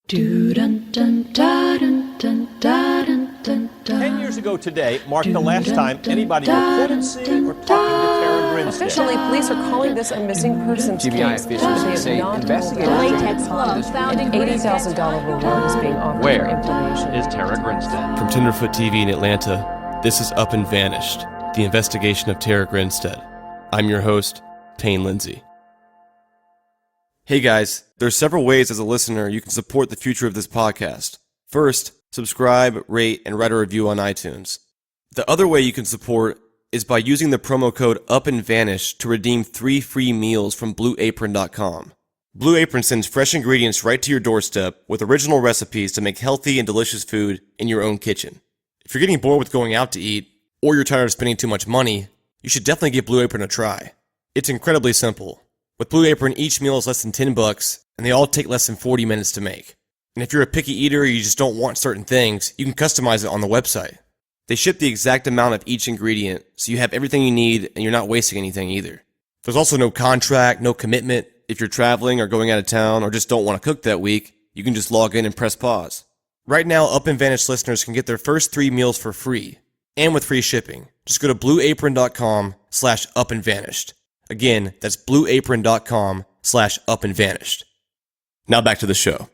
10 years ago today marked the last time anybody reported seeing or talking to Tara Grinstead. Officially, police are calling this a missing persons GBI case. officials say investigators latex glove found in $80,000 reward is being offered Where for information. is Tara Grinstead? From Tenderfoot TV in Atlanta, this is Up and Vanished, the investigation of Tara Grinstead. I'm your host, Payne Lindsey. Hey guys, there are several ways as a listener you can support the future of this podcast. First, subscribe, rate, and write a review on iTunes. The other way you can support is by using the promo code UPAndVanish to redeem 3 free meals from BlueApron.com. Blue Apron sends fresh ingredients right to your doorstep with original recipes to make healthy and delicious food in your own kitchen. If you're getting bored with going out to eat, or you're tired of spending too much money, you should definitely give Blue Apron a try. It's incredibly simple. With Blue Apron, each meal is less than $10, and they all take less than 40 minutes to make. And if you're a picky eater or you just don't want certain things, you can customize it on the website. They ship the exact amount of each ingredient, so you have everything you need and you're not wasting anything either. There's also no contract, no commitment. If you're traveling or going out of town or just don't want to cook that week, you can just log in and press pause. Right now, Up and Vanish listeners can get their first 3 meals for free, and with free shipping. Just go to blueapron.com/upandvanished. Again, that's blueapron.com/upandvanished. Now back to the show.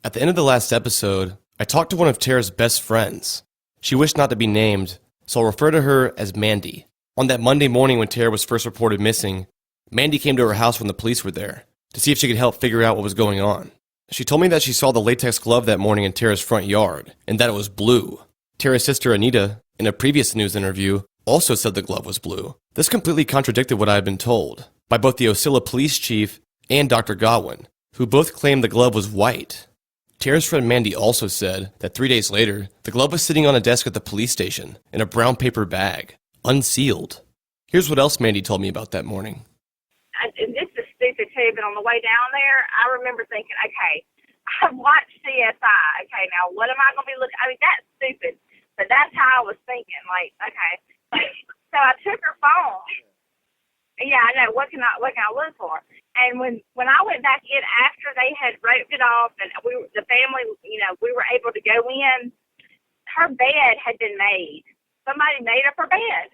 At the end of the last episode, I talked to one of Tara's best friends. She wished not to be named, so I'll refer to her as Mandy. On that Monday morning when Tara was first reported missing, Mandy came to her house when the police were there to see if she could help figure out what was going on. She told me that she saw the latex glove that morning in Tara's front yard, and that it was blue. Tara's sister Anita, in a previous news interview, also said the glove was blue. This completely contradicted what I had been told by both the Ocilla police chief and Dr. Godwin, who both claimed the glove was white. Tara's friend Mandy also said that 3 days later, the glove was sitting on a desk at the police station in a brown paper bag, unsealed. Here's what else Mandy told me about that morning. And this is stupid too, but on the way down there, I remember thinking, okay, I watched CSI. Okay, now what am I going to be looking? I mean, that's stupid, but that's how I was thinking. Like, okay, so I took her phone. Yeah, I know. What can I look for? And when I went back in after they had roped it off, and the family, we were able to go in. Her bed had been made. Somebody made up her bed.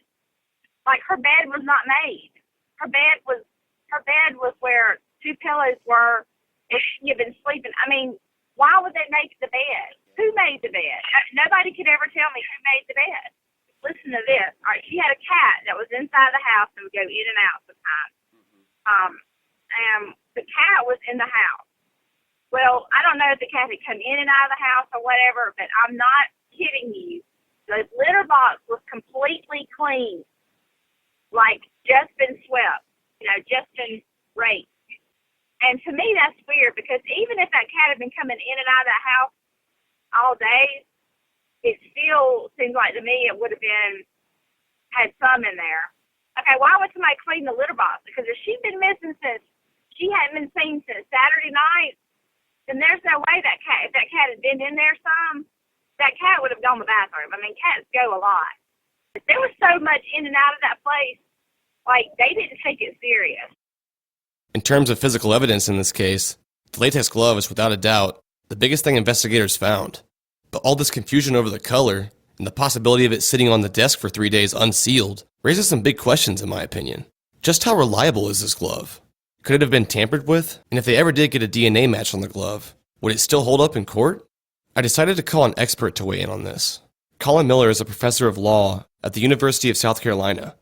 Like, her bed was not made. Her bed was where 2 pillows were. If she had been sleeping, I mean, why would they make the bed? Who made the bed? Nobody could ever tell me who made the bed. Listen to this. All right, she had a cat that was inside the house and would go in and out sometimes. And the cat was in the house. Well, I don't know if the cat had come in and out of the house or whatever, but I'm not kidding you. The litter box was completely clean, like just been swept, just been raked. And to me, that's weird because even if that cat had been coming in and out of that house all day, it still seems like to me it would have had some in there. Okay, why would somebody clean the litter box? Because if she'd been missing she hadn't been seen since Saturday night, then there's no way if that cat had been in there that cat would have gone to the bathroom. I mean, cats go a lot. But there was so much in and out of that place, like they didn't take it serious. In terms of physical evidence in this case, the latex glove is without a doubt the biggest thing investigators found. But all this confusion over the color and the possibility of it sitting on the desk for 3 days unsealed raises some big questions in my opinion. Just how reliable is this glove? Could it have been tampered with? And if they ever did get a DNA match on the glove, would it still hold up in court? I decided to call an expert to weigh in on this. Colin Miller is a professor of law at the University of South Carolina.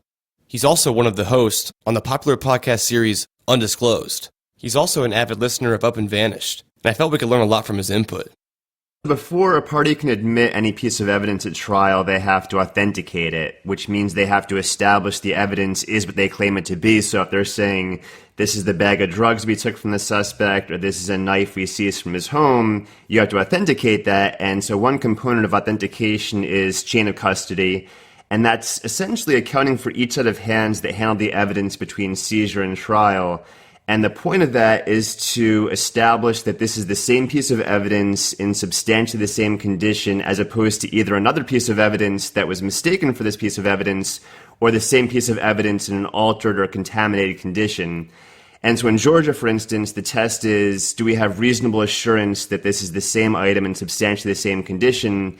He's also one of the hosts on the popular podcast series Undisclosed. He's also an avid listener of Up and Vanished, and I felt we could learn a lot from his input. Before a party can admit any piece of evidence at trial, they have to authenticate it, which means they have to establish the evidence is what they claim it to be. So if they're saying this is the bag of drugs we took from the suspect or this is a knife we seized from his home, you have to authenticate that. And so one component of authentication is chain of custody. And that's essentially accounting for each set of hands that handle the evidence between seizure and trial. And the point of that is to establish that this is the same piece of evidence in substantially the same condition as opposed to either another piece of evidence that was mistaken for this piece of evidence or the same piece of evidence in an altered or contaminated condition. And so in Georgia, for instance, the test is, do we have reasonable assurance that this is the same item in substantially the same condition?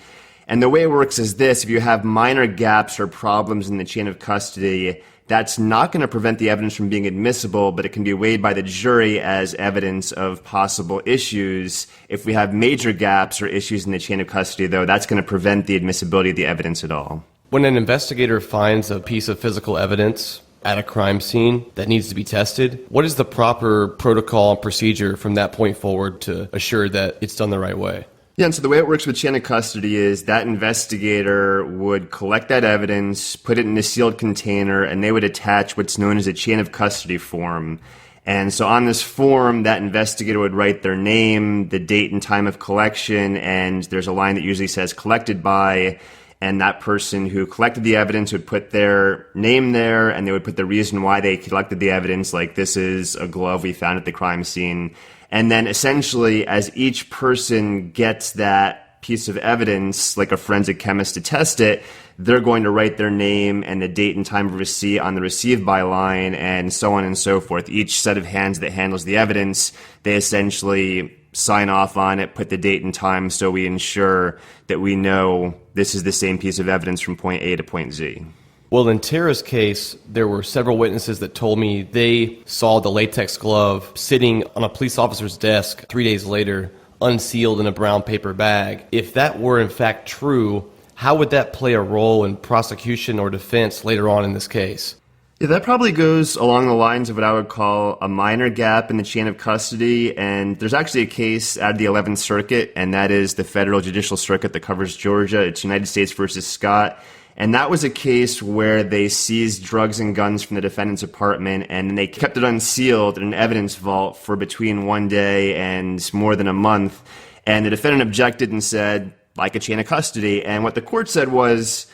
And the way it works is this: if you have minor gaps or problems in the chain of custody, that's not going to prevent the evidence from being admissible, but it can be weighed by the jury as evidence of possible issues. If we have major gaps or issues in the chain of custody, though, that's going to prevent the admissibility of the evidence at all. When an investigator finds a piece of physical evidence at a crime scene that needs to be tested, what is the proper protocol and procedure from that point forward to assure that it's done the right way? Yeah, and so the way it works with chain of custody is that investigator would collect that evidence, put it in a sealed container, and they would attach what's known as a chain of custody form. And so on this form, that investigator would write their name, the date and time of collection, and there's a line that usually says collected by, and that person who collected the evidence would put their name there, and they would put the reason why they collected the evidence, like this is a glove we found at the crime scene. And then essentially, as each person gets that piece of evidence, like a forensic chemist to test it, they're going to write their name and the date and time of receipt on the received by line, and so on and so forth. Each set of hands that handles the evidence, they essentially sign off on it, put the date and time, so we ensure that we know this is the same piece of evidence from point A to point Z. Well, in Tara's case, there were several witnesses that told me they saw the latex glove sitting on a police officer's desk 3 days later, unsealed in a brown paper bag. If that were in fact true, how would that play a role in prosecution or defense later on in this case? Yeah, that probably goes along the lines of what I would call a minor gap in the chain of custody. And there's actually a case out of the 11th Circuit, and that is the Federal Judicial Circuit that covers Georgia. It's United States versus Scott. And that was a case where they seized drugs and guns from the defendant's apartment, and they kept it unsealed in an evidence vault for between 1 day and more than a month. And the defendant objected and said, like a chain of custody. And what the court said was,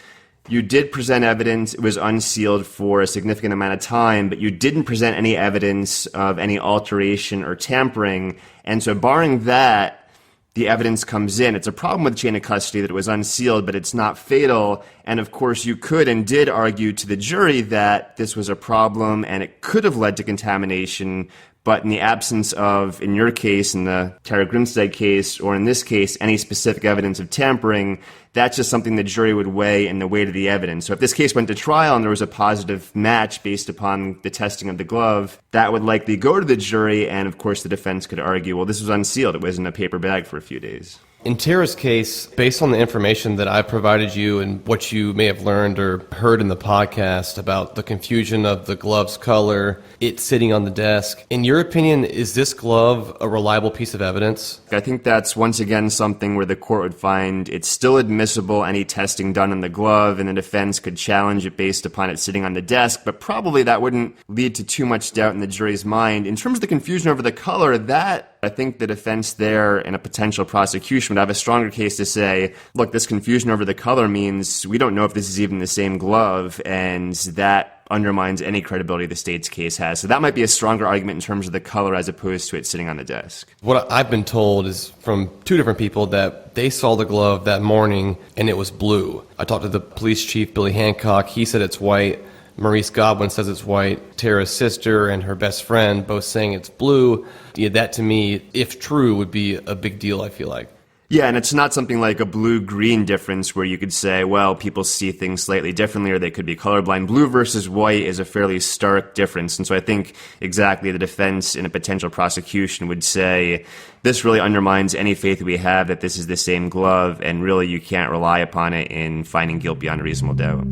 you did present evidence, it was unsealed for a significant amount of time, but you didn't present any evidence of any alteration or tampering. And so barring that, the evidence comes in. It's a problem with chain of custody that it was unsealed, but it's not fatal. And of course, you could and did argue to the jury that this was a problem and it could have led to contamination. But in the absence of, in your case, in the Tara Grinstead case, or in this case, any specific evidence of tampering, that's just something the jury would weigh in the weight of the evidence. So if this case went to trial and there was a positive match based upon the testing of the glove, that would likely go to the jury, and of course the defense could argue, well, this was unsealed, it was in a paper bag for a few days. In Tara's case, based on the information that I provided you and what you may have learned or heard in the podcast about the confusion of the glove's color, it sitting on the desk, in your opinion, is this glove a reliable piece of evidence? I think that's once again something where the court would find it's still admissible, any testing done on the glove, and the defense could challenge it based upon it sitting on the desk, but probably that wouldn't lead to too much doubt in the jury's mind. In terms of the confusion over the color, that I think the defense there in a potential prosecution would have a stronger case to say, look, this confusion over the color means we don't know if this is even the same glove, and that undermines any credibility the state's case has. So that might be a stronger argument in terms of the color as opposed to it sitting on the desk. What I've been told is from two different people that they saw the glove that morning and it was blue. I talked to the police chief, Billy Hancock. He said it's white. Maurice Godwin says it's white. Tara's sister and her best friend both saying it's blue. Yeah, that to me, if true, would be a big deal, I feel like. Yeah, and it's not something like a blue-green difference where you could say, well, people see things slightly differently or they could be colorblind. Blue versus white is a fairly stark difference. And so I think exactly the defense in a potential prosecution would say, this really undermines any faith we have that this is the same glove, and really you can't rely upon it in finding guilt beyond a reasonable doubt.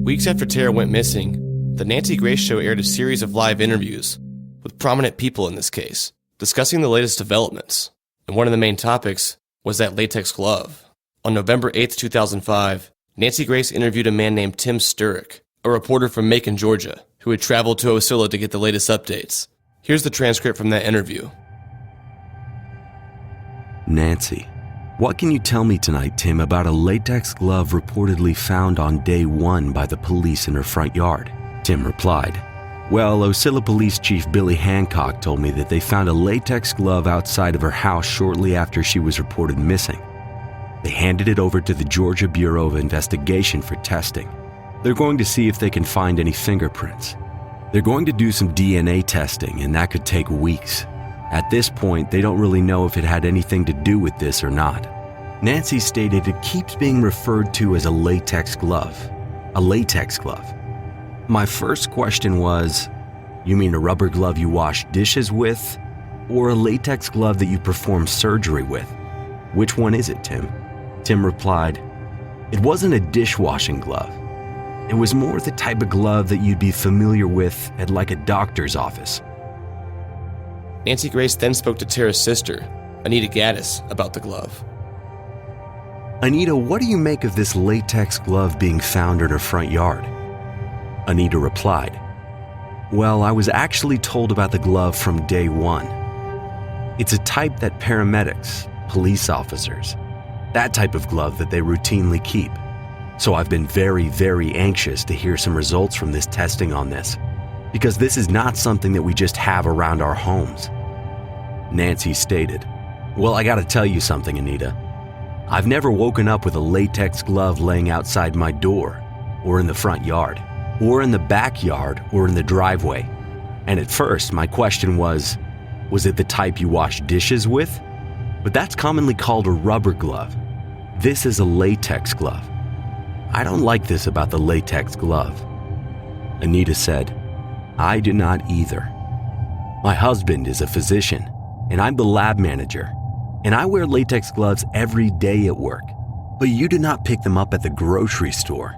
Weeks after Tara went missing, the Nancy Grace Show aired a series of live interviews with prominent people in this case, discussing the latest developments. And one of the main topics was that latex glove. On November 8th, 2005, Nancy Grace interviewed a man named Tim Sturrock, a reporter from Macon, Georgia, who had traveled to Ocilla to get the latest updates. Here's the transcript from that interview. Nancy, what can you tell me tonight, Tim, about a latex glove reportedly found on day 1 by the police in her front yard? Tim replied, Well, Ocilla Police Chief Billy Hancock told me that they found a latex glove outside of her house shortly after she was reported missing. They handed it over to the Georgia Bureau of Investigation for testing. They're going to see if they can find any fingerprints. They're going to do some DNA testing, and that could take weeks. At this point, they don't really know if it had anything to do with this or not. Nancy stated it keeps being referred to as a latex glove. A latex glove. My first question was, you mean a rubber glove you wash dishes with, or a latex glove that you perform surgery with? Which one is it, Tim? Tim replied, it wasn't a dishwashing glove. It was more the type of glove that you'd be familiar with at like a doctor's office. Nancy Grace then spoke to Tara's sister, Anita Gaddis, about the glove. Anita, what do you make of this latex glove being found in her front yard? Anita replied, well, I was actually told about the glove from day one. It's a type that paramedics, police officers, that type of glove that they routinely keep. So I've been very, very anxious to hear some results from this testing on this, because this is not something that we just have around our homes. Nancy stated, well, I gotta tell you something, Anita. I've never woken up with a latex glove laying outside my door, or in the front yard, or in the backyard, or in the driveway. And at first, my question was it the type you wash dishes with? But that's commonly called a rubber glove. This is a latex glove. I don't like this about the latex glove. Anita said, I do not either. My husband is a physician, and I'm the lab manager, and I wear latex gloves every day at work, but you do not pick them up at the grocery store.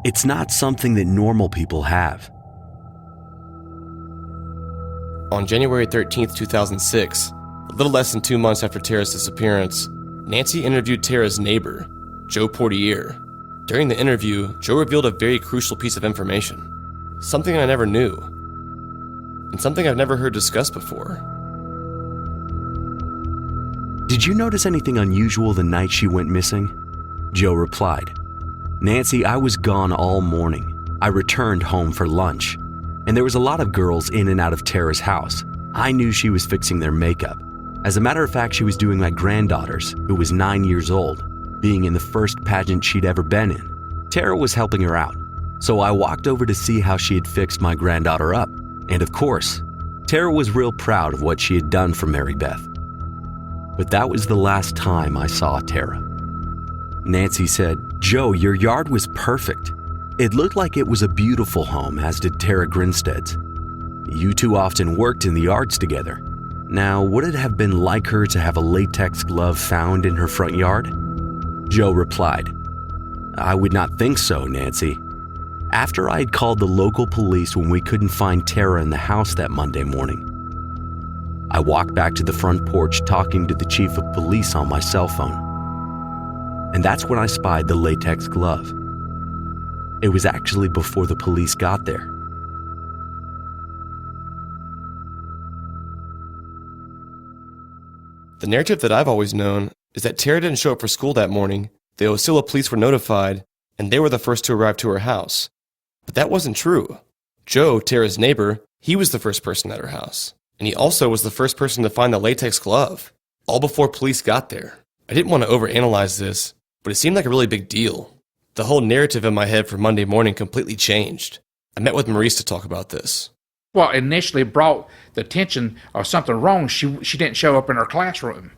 It's not something that normal people have. On January 13th, 2006, a little less than 2 months after Tara's disappearance, Nancy interviewed Tara's neighbor, Joe Portier. During the interview, Joe revealed a very crucial piece of information, something I never knew, and something I've never heard discussed before. Did you notice anything unusual the night she went missing? Joe replied, Nancy, I was gone all morning. I returned home for lunch, and there was a lot of girls in and out of Tara's house. I knew she was fixing their makeup. As a matter of fact, she was doing my granddaughter's, who was 9 years old, being in the first pageant she'd ever been in. Tara was helping her out, so I walked over to see how she had fixed my granddaughter up. And of course, Tara was real proud of what she had done for Mary Beth. But that was the last time I saw Tara. Nancy said, Joe, your yard was perfect. It looked like it was a beautiful home, as did Tara Grinstead's. You two often worked in the yards together. Now, would it have been like her to have a latex glove found in her front yard? Joe replied, I would not think so, Nancy. After I had called the local police when we couldn't find Tara in the house that Monday morning, I walked back to the front porch talking to the chief of police on my cell phone. And that's when I spied the latex glove. It was actually before the police got there. The narrative that I've always known is that Tara didn't show up for school that morning, the Ocilla police were notified, and they were the first to arrive to her house. But that wasn't true. Joe, Tara's neighbor, he was the first person at her house. And he also was the first person to find the latex glove, all before police got there. I didn't want to overanalyze this, but it seemed like a really big deal. The whole narrative in my head for Monday morning completely changed. I met with Maurice to talk about this. Well, initially brought the attention of something wrong. She didn't show up in her classroom.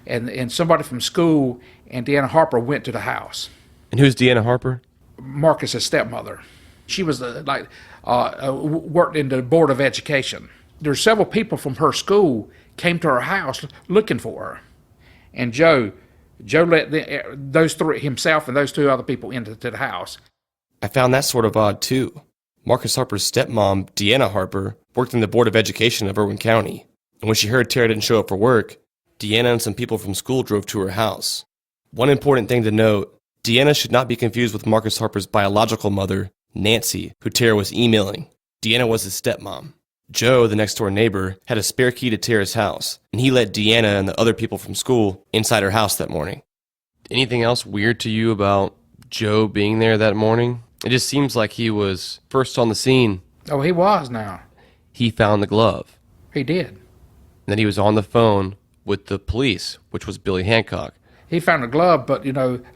And somebody from school and Deanna Harper went to the house. And who's Deanna Harper? Marcus's stepmother. She was worked in the Board of Education. There's several people from her school came to her house looking for her. And Joe let those three, himself and those two other people, into the house. I found that sort of odd too. Marcus Harper's stepmom, Deanna Harper, worked in the Board of Education of Irwin County. And when she heard Tara didn't show up for work, Deanna and some people from school drove to her house. One important thing to note, Deanna should not be confused with Marcus Harper's biological mother, Nancy, who Tara was emailing. Deanna was his stepmom. Joe, the next-door neighbor, had a spare key to Tara's house, and he let Deanna and the other people from school inside her house that morning. Anything else weird to you about Joe being there that morning? It just seems like he was first on the scene. Oh, he was now. He found the glove. He did. And then he was on the phone with the police, which was Billy Hancock. He found the glove, but,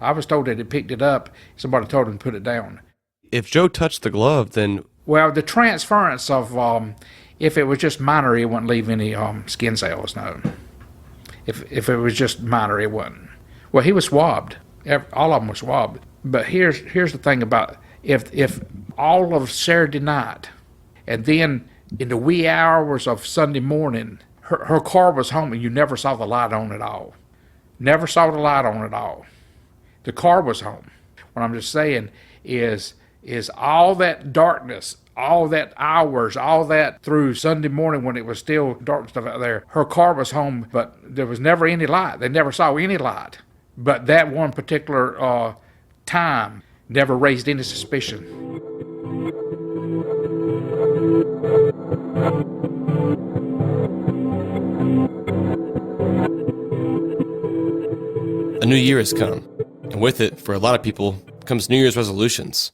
I was told that he picked it up. Somebody told him to put it down. If Joe touched the glove, then... Well, the transference of, if it was just minor, it wouldn't leave any skin cells, no. If it was just minor, it wouldn't. Well, he was swabbed. All of them were swabbed. But here's the thing about if all of Saturday night, and then in the wee hours of Sunday morning, her car was home and you never saw the light on at all. Never saw the light on at all. The car was home. What I'm just saying is all that darkness, all that hours, all that through Sunday morning when it was still dark and stuff out there, her car was home, but there was never any light. They never saw any light. But that one particular time never raised any suspicion. A new year has come, and with it, for a lot of people, comes New Year's resolutions.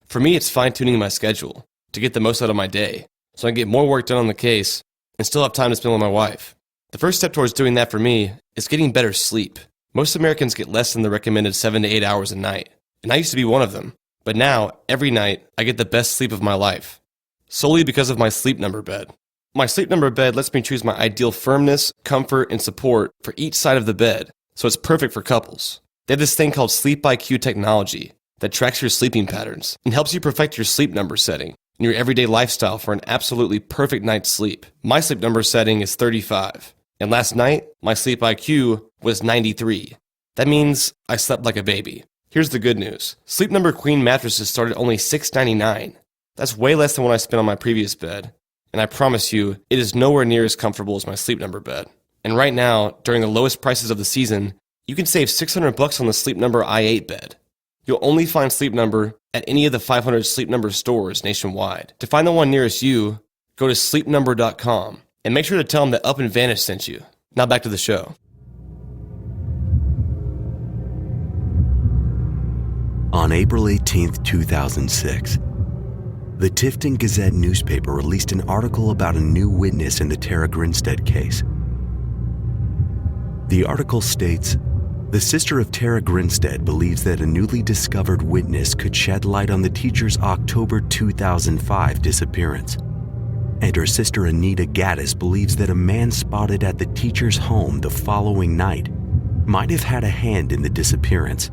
For me, it's fine-tuning my schedule to get the most out of my day, so I can get more work done on the case and still have time to spend with my wife. The first step towards doing that for me is getting better sleep. Most Americans get less than the recommended 7 to 8 hours a night, and I used to be one of them. But now, every night, I get the best sleep of my life, solely because of my Sleep Number bed. My Sleep Number bed lets me choose my ideal firmness, comfort, and support for each side of the bed, so it's perfect for couples. They have this thing called Sleep IQ technology that tracks your sleeping patterns and helps you perfect your sleep number setting in your everyday lifestyle for an absolutely perfect night's sleep. My sleep number setting is 35, and last night, my Sleep IQ was 93. That means I slept like a baby. Here's the good news. Sleep Number Queen mattresses start at only $6.99. That's way less than what I spent on my previous bed, and I promise you, it is nowhere near as comfortable as my Sleep Number bed. And right now, during the lowest prices of the season, you can save $600 on the Sleep Number i8 bed. You'll only find Sleep Number at any of the 500 Sleep Number stores nationwide. To find the one nearest you, go to sleepnumber.com and make sure to tell them that Up and Vanish sent you. Now back to the show. On April 18, 2006, the Tifton Gazette newspaper released an article about a new witness in the Tara Grinstead case. The article states, the sister of Tara Grinstead believes that a newly discovered witness could shed light on the teacher's October 2005 disappearance. And her sister Anita Gaddis believes that a man spotted at the teacher's home the following night might have had a hand in the disappearance.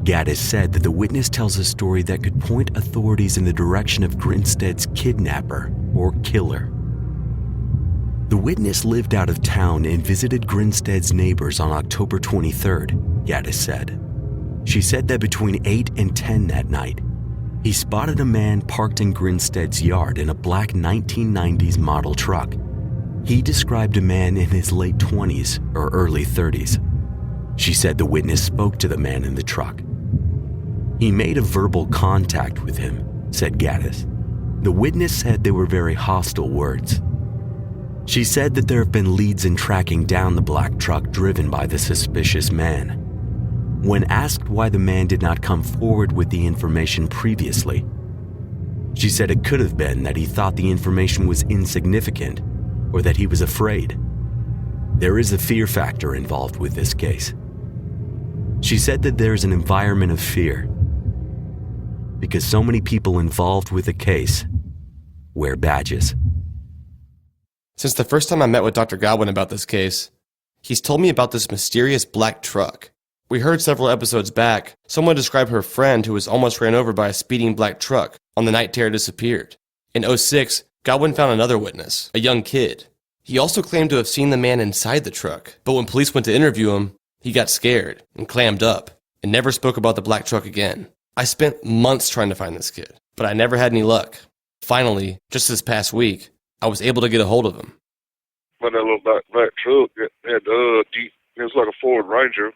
Gaddis said that the witness tells a story that could point authorities in the direction of Grinstead's kidnapper or killer. The witness lived out of town and visited Grinstead's neighbors on October 23rd, Gaddis said. She said that between 8 and 10 that night, he spotted a man parked in Grinstead's yard in a black 1990s model truck. He described a man in his late 20s or early 30s. She said the witness spoke to the man in the truck. He made a verbal contact with him, said Gaddis. The witness said they were very hostile words. She said that there have been leads in tracking down the black truck driven by the suspicious man. When asked why the man did not come forward with the information previously, she said it could have been that he thought the information was insignificant or that he was afraid. There is a fear factor involved with this case. She said that there's an environment of fear because so many people involved with a case wear badges. Since the first time I met with Dr. Godwin about this case, he's told me about this mysterious black truck. We heard several episodes back, someone described her friend who was almost ran over by a speeding black truck on the night Tara disappeared. In 2006, Godwin found another witness, a young kid. He also claimed to have seen the man inside the truck, but when police went to interview him, he got scared and clammed up and never spoke about the black truck again. I spent months trying to find this kid, but I never had any luck. Finally, just this past week, I was able to get a hold of him. But that little black truck, it had deep, it was like a Ford Ranger,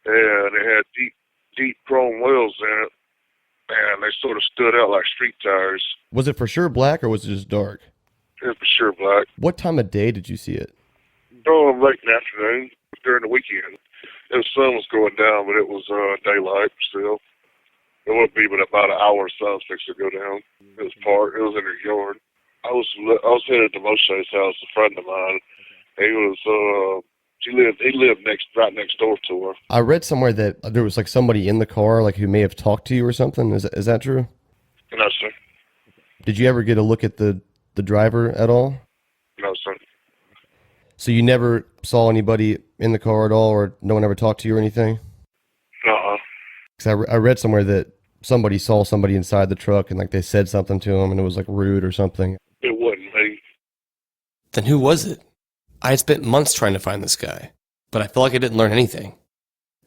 and it had deep chrome wheels in it, and they sort of stood out like street tires. Was it for sure black or was it just dark? It was for sure black. What time of day did you see it? Oh, late in the afternoon, during the weekend. The sun was going down, but it was daylight still. It would be, but about an hour or so I was fixing to go down. It was parked. It was in her yard. I was headed to Moshe's house, a friend of mine. He lived right next door to her. I read somewhere that there was like somebody in the car, like who may have talked to you or something. Is that true? No, sir. Did you ever get a look at the driver at all? No, sir. So you never saw anybody in the car at all, or no one ever talked to you or anything? Uh-uh. Because I read somewhere that somebody saw somebody inside the truck and like they said something to him and it was like rude or something. It wasn't me. Then who was it? I had spent months trying to find this guy, but I felt like I didn't learn anything.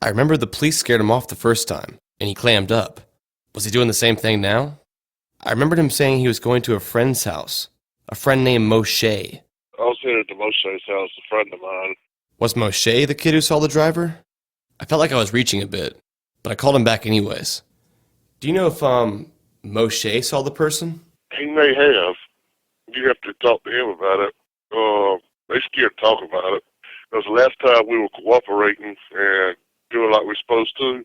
I remember the police scared him off the first time, and he clammed up. Was he doing the same thing now? I remembered him saying he was going to a friend's house, a friend named Moshe. I was headed to Moshe's house, a friend of mine. Was Moshe the kid who saw the driver? I felt like I was reaching a bit, but I called him back anyways. Do you know if, Moshe saw the person? He may have. You have to talk to him about it. They scared to talk about it. Because the last time we were cooperating and doing like we're supposed to,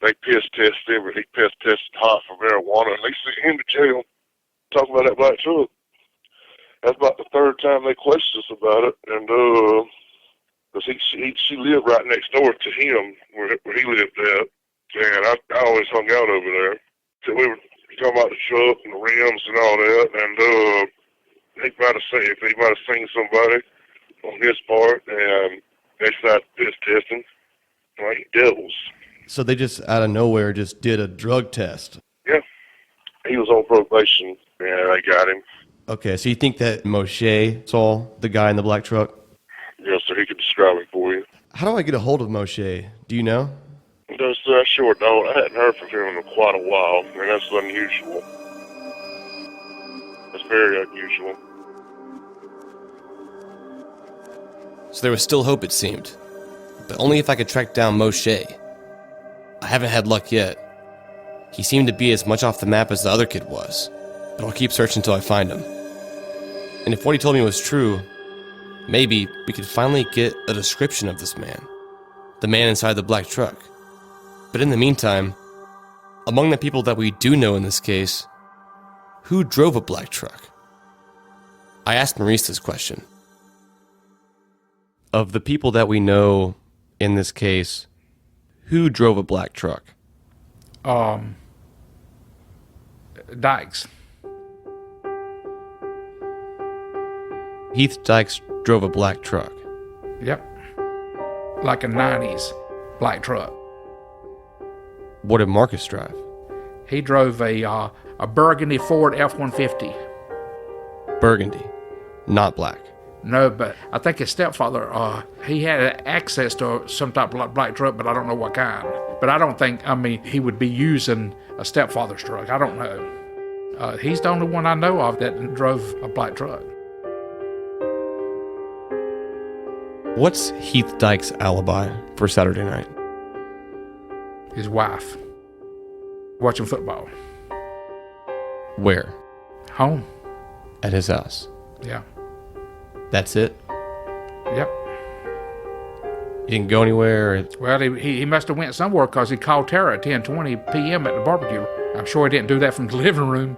they piss tested him, and he piss tested hot for marijuana, and they sent him to jail. Talking about that black truck. That's about the third time they questioned us about it, and because she lived right next door to him, where he lived at, and I always hung out over there. So we were talking about the truck and the rims and all that, and he might have seen somebody on his part, and they started piss testing like devils. So they just out of nowhere just did a drug test. Yeah, he was on probation, and they got him. Okay, so you think that Moshe saw the guy in the black truck? Yes, sir. He could describe it for you. How do I get a hold of Moshe? Do you know? No, sir, I sure don't. I hadn't heard from him in quite a while, and that's unusual. That's very unusual. So there was still hope, it seemed. But only if I could track down Moshe. I haven't had luck yet. He seemed to be as much off the map as the other kid was. But I'll keep searching until I find him. And if what he told me was true, maybe we could finally get a description of this man. The man inside the black truck. But in the meantime, among the people that we do know in this case, who drove a black truck? I asked Maurice this question. Of the people that we know in this case, who drove a black truck? Dykes. Heath Dykes drove a black truck. Yep. Like a 90s black truck. What did Marcus drive? He drove a burgundy Ford F-150. Burgundy, not black. No, but I think his stepfather, he had access to some type of black truck, but I don't know what kind. But I don't think, he would be using a stepfather's truck. I don't know. He's the only one I know of that drove a black truck. What's Heath Dykes' alibi for Saturday night? His wife. Watching football. Where? Home. At his house. Yeah. That's it? Yep. He didn't go anywhere? Well, he must have went somewhere because he called Tara at 10:20 p.m. at the barbecue. I'm sure he didn't do that from the living room.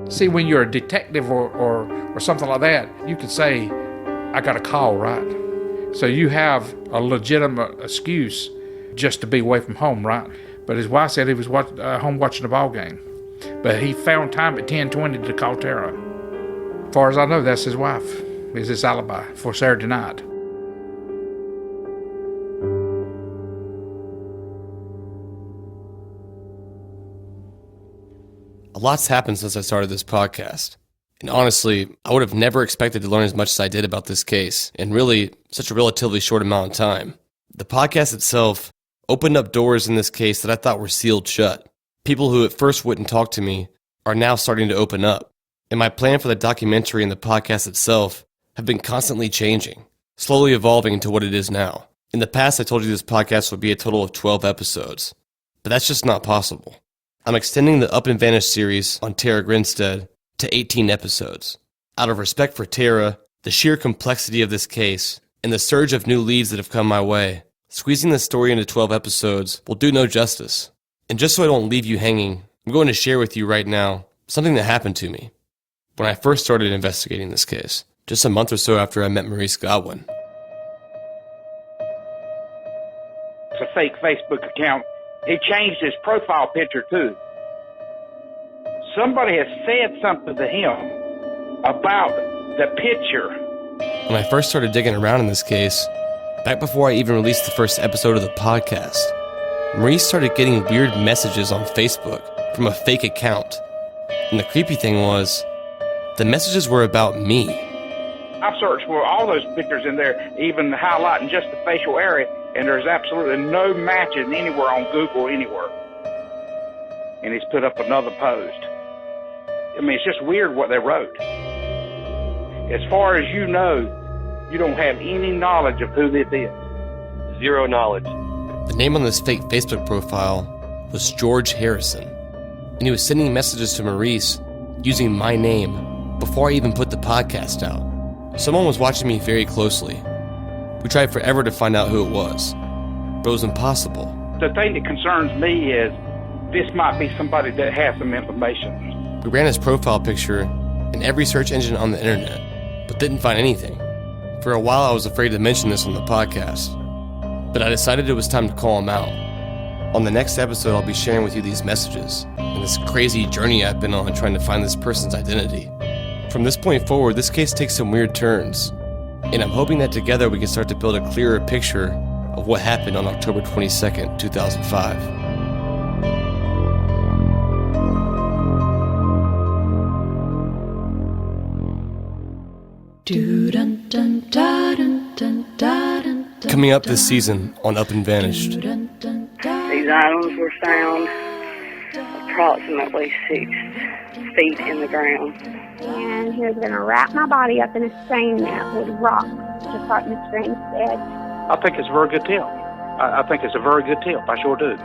See, when you're a detective or something like that, you could say, I got a call, right? So you have a legitimate excuse just to be away from home, right? But his wife said he was home watching the ball game. But he found time at 10:20 to call Tara. As far as I know, that's his wife. Is his alibi for Saturday night. A lot's happened since I started this podcast. And honestly, I would have never expected to learn as much as I did about this case in really such a relatively short amount of time. The podcast itself opened up doors in this case that I thought were sealed shut. People who at first wouldn't talk to me are now starting to open up. And my plan for the documentary and the podcast itself have been constantly changing, slowly evolving into what it is now. In the past, I told you this podcast would be a total of 12 episodes, but that's just not possible. I'm extending the Up and Vanish series on Tara Grinstead to 18 episodes. Out of respect for Tara, the sheer complexity of this case, and the surge of new leads that have come my way, squeezing the story into 12 episodes will do no justice. And just so I don't leave you hanging, I'm going to share with you right now something that happened to me when I first started investigating this case, just a month or so after I met Maurice Godwin. It's a fake Facebook account. He changed his profile picture too. Somebody has said something to him about the picture. When I first started digging around in this case, back before I even released the first episode of the podcast, Maurice started getting weird messages on Facebook from a fake account. And the creepy thing was, the messages were about me. I've searched for all those pictures in there, even highlighting just the facial area, and there's absolutely no matching anywhere on Google anywhere. And he's put up another post. I mean, it's just weird what they wrote. As far as you know, you don't have any knowledge of who this is. Zero knowledge. The name on this fake Facebook profile was George Harrison, and he was sending messages to Maurice using my name before I even put the podcast out. Someone was watching me very closely. We tried forever to find out who it was, but it was impossible. The thing that concerns me is this might be somebody that has some information. We ran his profile picture in every search engine on the internet, but didn't find anything. For a while I was afraid to mention this on the podcast, but I decided it was time to call him out. On the next episode, I'll be sharing with you these messages and this crazy journey I've been on trying to find this person's identity. From this point forward, this case takes some weird turns, and I'm hoping that together we can start to build a clearer picture of what happened on October 22nd, 2005. Coming up this season on Up and Vanished. These items were found approximately 6 feet in the ground. And he was going to wrap my body up in a stain net with rocks, just like Miss Grinstead. I think it's a very good tip. I think it's a very good tip. I sure do.